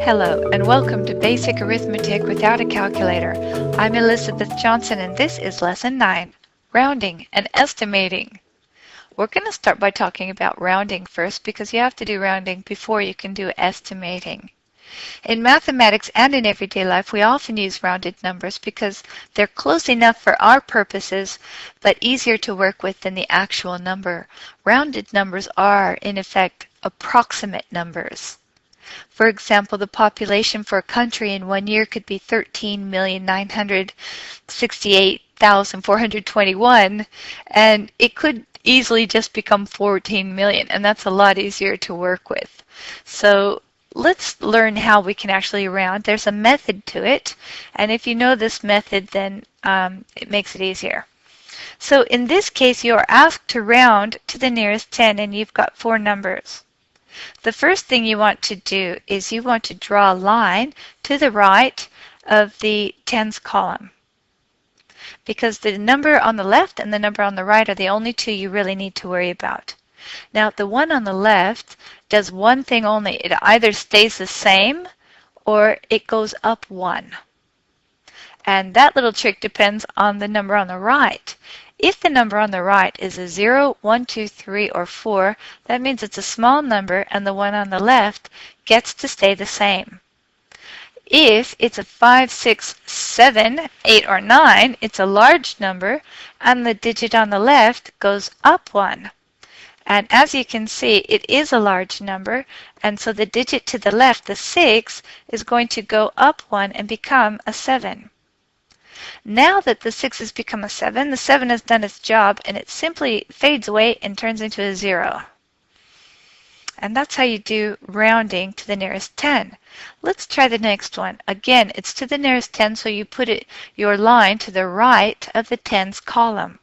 Hello and welcome to Basic Arithmetic Without a Calculator. I'm Elizabeth Johnson and this is Lesson 9, Rounding and Estimating. We're going to start by talking about rounding first because you have to do rounding before you can do estimating. In mathematics and in everyday life, we often use rounded numbers because they're close enough for our purposes but easier to work with than the actual number. Rounded numbers are, in effect, approximate numbers. For example, the population for a country in 1 year could be 13,968,421, and it could easily just become 14 million, and that's a lot easier to work with. So let's learn how we can actually round. There's a method to it, and if you know this method, then it makes it easier. So in this case, you are asked to round to the nearest 10, and you've got 4 numbers. The first thing you want to do is you want to draw a line to the right of the tens column, because the number on the left and the number on the right are the only two you really need to worry about. Now the one on the left does one thing only. It either stays the same or it goes up 1. And that little trick depends on the number on the right. If the number on the right is a 0, 1, 2, 3, or 4, that means it's a small number and the one on the left gets to stay the same. If it's a 5, 6, 7, 8, or 9, it's a large number and the digit on the left goes up 1. And as you can see, it is a large number, and so the digit to the left, the 6, is going to go up 1 and become a 7. Now that the 6 has become a 7, the 7 has done its job and it simply fades away and turns into a 0. And that's how you do rounding to the nearest 10. Let's try the next one. Again, it's to the nearest 10, so you put your line to the right of the tens column.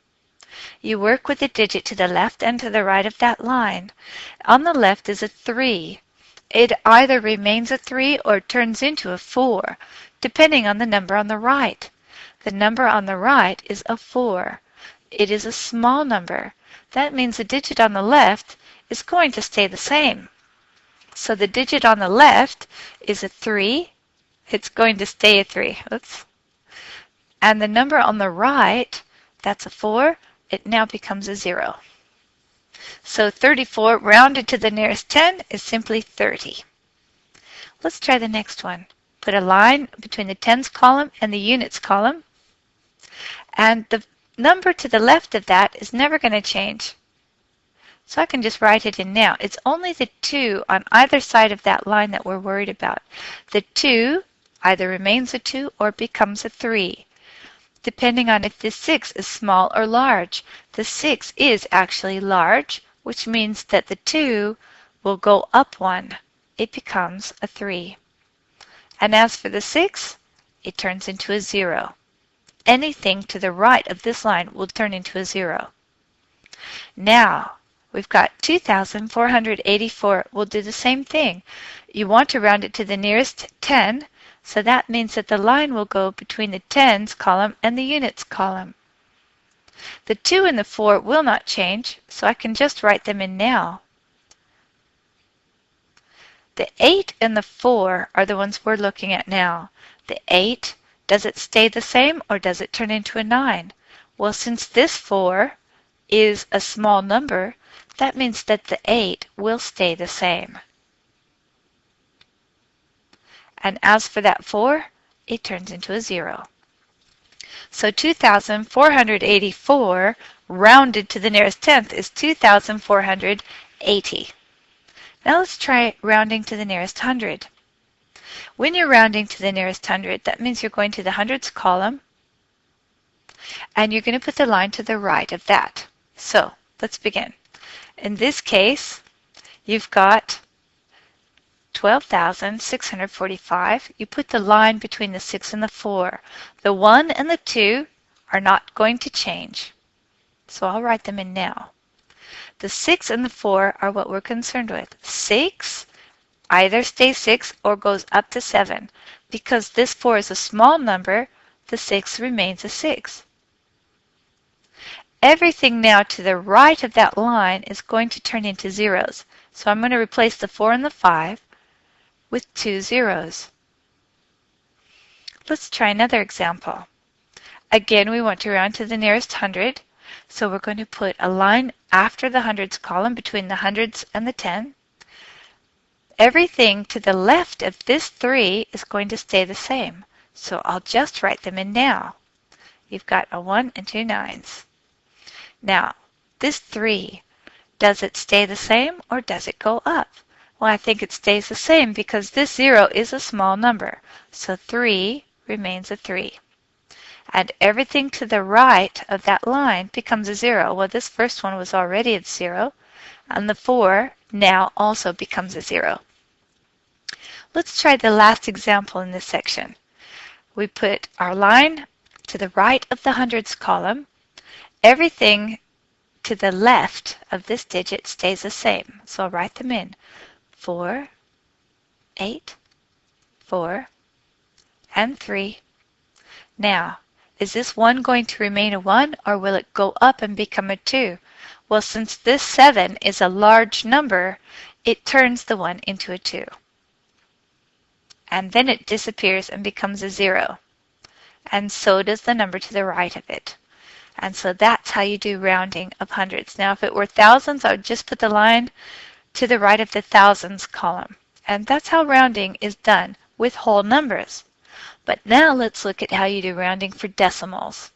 You work with the digit to the left and to the right of that line. On the left is a 3. It either remains a 3 or turns into a 4, depending on the number on the right. The number on the right is a 4. It is a small number. That means the digit on the left is going to stay the same. So the digit on the left is a 3. It's going to stay a 3. Oops. And the number on the right, that's a 4. It now becomes a 0. So 34 rounded to the nearest 10 is simply 30. Let's try the next one. Put a line between the tens column and the units column. And the number to the left of that is never going to change. So I can just write it in now. It's only the 2 on either side of that line that we're worried about. The 2 either remains a 2 or becomes a 3, depending on if the 6 is small or large. The 6 is actually large, which means that the 2 will go up 1. It becomes a 3. And as for the 6, it turns into a 0. Anything to the right of this line will turn into a 0. Now, we've got 2,484. We'll do the same thing. You want to round it to the nearest 10, so that means that the line will go between the tens column and the units column. The 2 and the 4 will not change, so I can just write them in now. The 8 and the 4 are the ones we're looking at now. The 8, does it stay the same or does it turn into a 9? Well, since this 4 is a small number, that means that the 8 will stay the same. And as for that 4, it turns into a 0. So 2,484 rounded to the nearest 10th is 2,480. Now let's try rounding to the nearest 100. When you're rounding to the nearest 100, that means you're going to the hundreds column, and you're going to put the line to the right of that. So let's begin. In this case, you've got 12,645. You put the line between the 6 and the 4. The 1 and the 2 are not going to change, so I'll write them in now. The 6 and the 4 are what we're concerned with. 6 either stays 6 or goes up to 7. Because this 4 is a small number, the 6 remains a 6. Everything now to the right of that line is going to turn into zeros. So I'm going to replace the 4 and the 5. with 2 zeros. Let's try another example. Again, we want to round to the nearest hundred, so we're going to put a line after the hundreds column between the hundreds and the 10. Everything to the left of this 3 is going to stay the same, so I'll just write them in now. You've got a 1 and 2 nines. Now, this 3, does it stay the same or does it go up? Well, I think it stays the same because this 0 is a small number, so 3 remains a 3. And everything to the right of that line becomes a 0. Well, this first one was already a 0, and the 4 now also becomes a 0. Let's try the last example in this section. We put our line to the right of the hundreds column. Everything to the left of this digit stays the same, so I'll write them in. 4, 8, 4, and 3. Now, is this 1 going to remain a 1 or will it go up and become a 2? Well, since this 7 is a large number, it turns the 1 into a 2. And then it disappears and becomes a 0. And so does the number to the right of it. And so that's how you do rounding of hundreds. Now, if it were thousands, I would just put the line to the right of the thousands column. And that's how rounding is done with whole numbers. But now let's look at how you do rounding for decimals.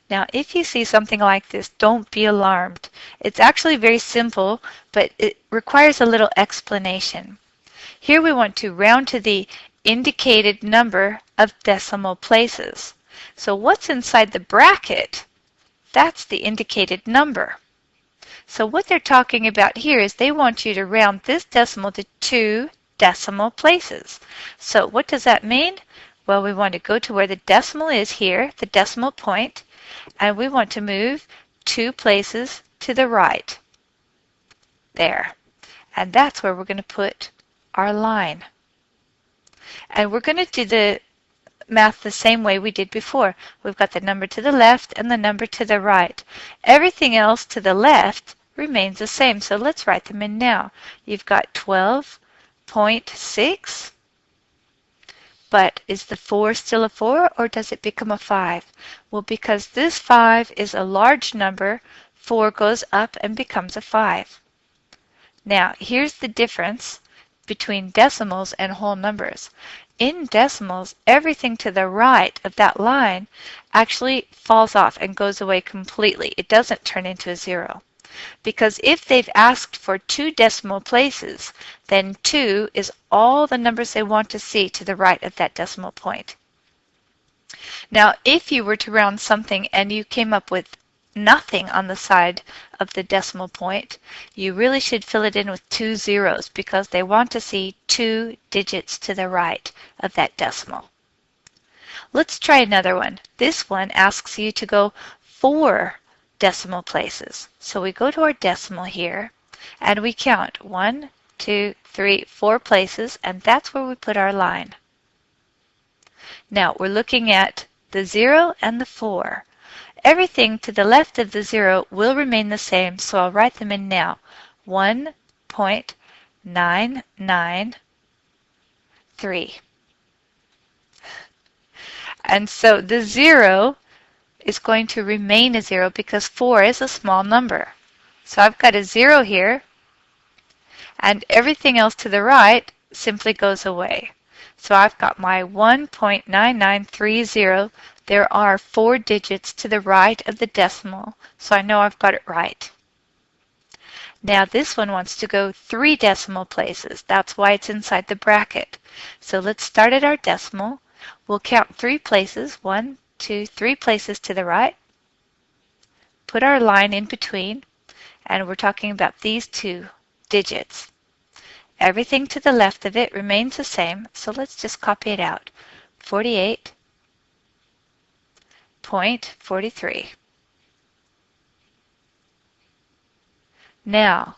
Now, if you see something like this, don't be alarmed. It's actually very simple, but it requires a little explanation. Here we want to round to the indicated number of decimal places. So what's inside the bracket? That's the indicated number. So what they're talking about here is they want you to round this decimal to 2 decimal places. So what does that mean? Well, we want to go to where the decimal is here, the decimal point, and we want to move 2 places to the right. There. And that's where we're going to put our line. And we're going to do the math the same way we did before. We've got the number to the left and the number to the right. Everything else to the left remains the same, so let's write them in now. You've got 12.6, but is the 4 still a 4 or does it become a 5? Well, because this 5 is a large number, 4 goes up and becomes a 5. Now, here's the difference between decimals and whole numbers. In decimals, everything to the right of that line actually falls off and goes away completely. It doesn't turn into a 0. Because if they've asked for 2 decimal places, then 2 is all the numbers they want to see to the right of that decimal point. Now, if you were to round something and you came up with nothing on the side of the decimal point, you really should fill it in with 2 zeros because they want to see 2 digits to the right of that decimal. Let's try another one. This one asks you to go 4 decimal places. So we go to our decimal here and we count 1, 2, 3, 4 places, and that's where we put our line. Now we're looking at the 0 and the 4. Everything to the left of the 0 will remain the same, so I'll write them in now. 1.993. And so the 0 is going to remain a 0 because 4 is a small number. So I've got a 0 here, and everything else to the right simply goes away. So I've got my 1.9930. There are 4 digits to the right of the decimal, so I know I've got it right. Now this one wants to go 3 decimal places. That's why it's inside the bracket. So let's start at our decimal. We'll count 3 places, 1, 2, 3 places to the right. Put our line in between, and we're talking about these 2 digits. Everything to the left of it remains the same, so let's just copy it out. 48.43. Now,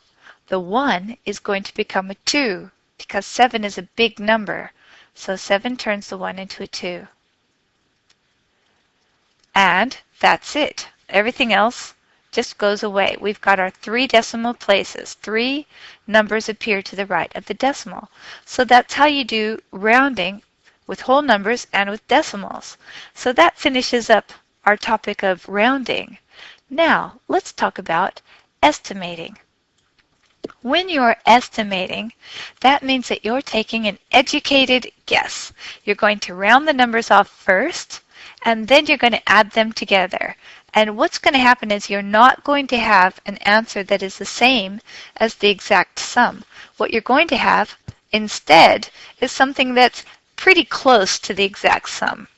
the 1 is going to become a 2 because 7 is a big number, so 7 turns the 1 into a 2. And that's it. Everything else just goes away. We've got our 3 decimal places. 3 numbers appear to the right of the decimal. So that's how you do rounding with whole numbers and with decimals. So that finishes up our topic of rounding. Now, let's talk about estimating. When you're estimating, that means that you're taking an educated guess. You're going to round the numbers off first, and then you're going to add them together. And what's going to happen is you're not going to have an answer that is the same as the exact sum. What you're going to have instead is something that's pretty close to the exact sum.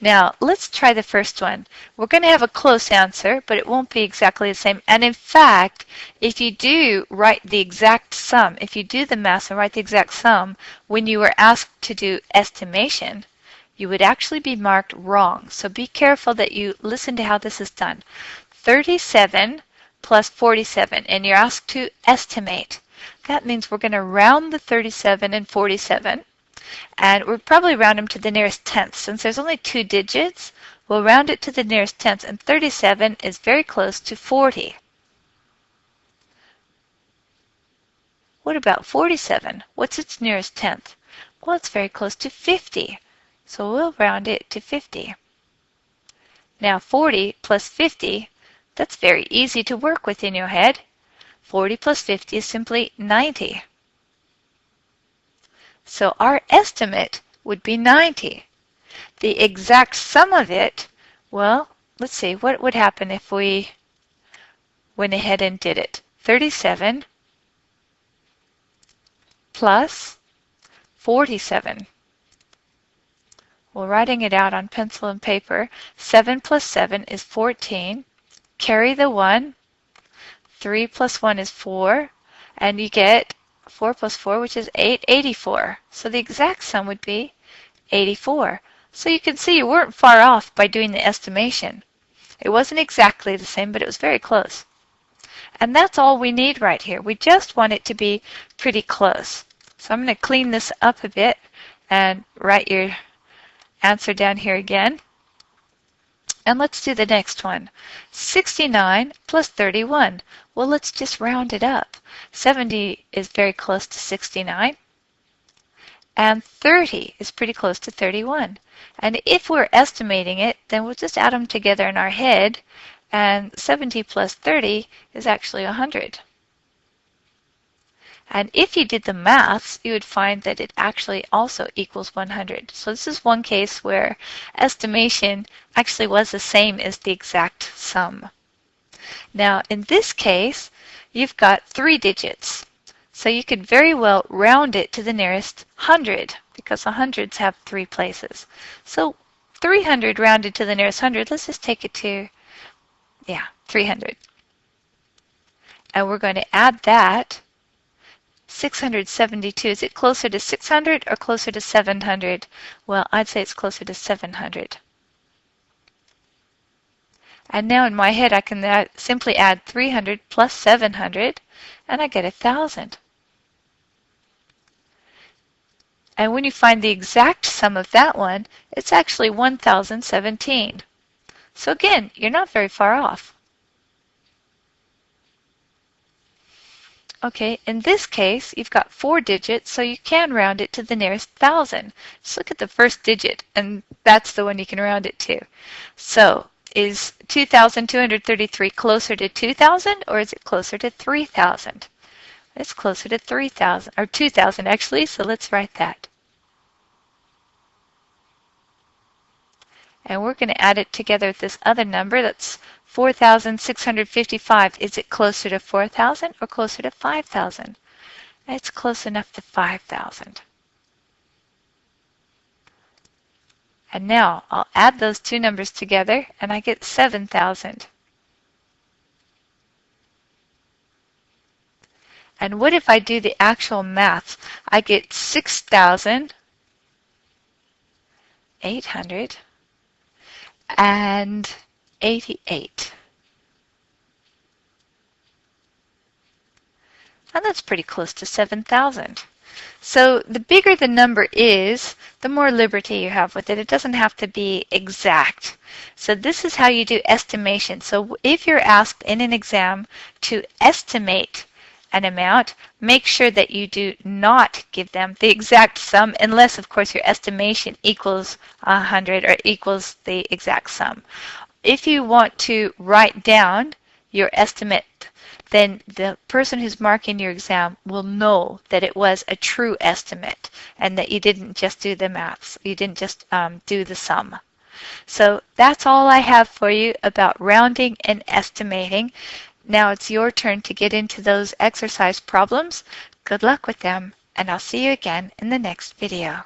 Now, let's try the first one. We're going to have a close answer, but it won't be exactly the same. And in fact, if you do write the exact sum, if you do the math and write the exact sum, when you were asked to do estimation, you would actually be marked wrong. So be careful that you listen to how this is done. 37 plus 47, and you're asked to estimate. That means we're going to round the 37 and 47. And we'll probably round them to the nearest tenth. Since there's only 2 digits, we'll round it to the nearest tenth. And 37 is very close to 40. What about 47? What's its nearest tenth? Well, it's very close to 50. So we'll round it to 50. Now 40 plus 50, that's very easy to work with in your head. 40 plus 50 is simply 90. So our estimate would be 90. The exact sum of it, well, let's see, what would happen if we went ahead and did it? 37 plus 47. Well, writing it out on pencil and paper, 7 plus 7 is 14. Carry the 1. 3 plus 1 is 4. And you get 4 plus 4, which is 8, 84. So the exact sum would be 84. So you can see you weren't far off by doing the estimation. It wasn't exactly the same, but it was very close. And that's all we need right here. We just want it to be pretty close. So I'm going to clean this up a bit and write your answer down here again. And let's do the next one. 69 plus 31. Well, let's just round it up. 70 is very close to 69. And 30 is pretty close to 31. And if we're estimating it, then we'll just add them together in our head. And 70 plus 30 is actually 100. And if you did the maths, you would find that it actually also equals 100. So this is one case where estimation actually was the same as the exact sum. Now, in this case, you've got 3 digits. So you could very well round it to the nearest 100 because the hundreds have 3 places. So 300 rounded to the nearest 100, let's just take it to, 300. And we're going to add that. 672. Is it closer to 600 or closer to 700? Well, I'd say it's closer to 700. And now in my head I can simply add 300 plus 700 and I get 1,000. And when you find the exact sum of that one, it's actually 1,017. So again, you're not very far off. Okay, in this case, you've got 4 digits, so you can round it to the nearest 1,000. Just look at the first digit, and that's the one you can round it to. So, is 2,233 closer to 2,000, or is it closer to 3,000? It's closer to 3,000, or 2,000 actually, so let's write that. And we're going to add it together with this other number, that's 4,655. Is it closer to 4,000 or closer to 5,000? It's close enough to 5,000. And now I'll add those 2 numbers together and I get 7,000. And what if I do the actual math? I get 6,888. And that's pretty close to 7,000. So the bigger the number is, the more liberty you have with it. It doesn't have to be exact. So this is how you do estimation. So if you're asked in an exam to estimate an amount, make sure that you do not give them the exact sum unless, of course, your estimation equals 100 or equals the exact sum. If you want to write down your estimate, then the person who's marking your exam will know that it was a true estimate and that you didn't just do the maths. You didn't just do the sum. So that's all I have for you about rounding and estimating. Now it's your turn to get into those exercise problems. Good luck with them, and I'll see you again in the next video.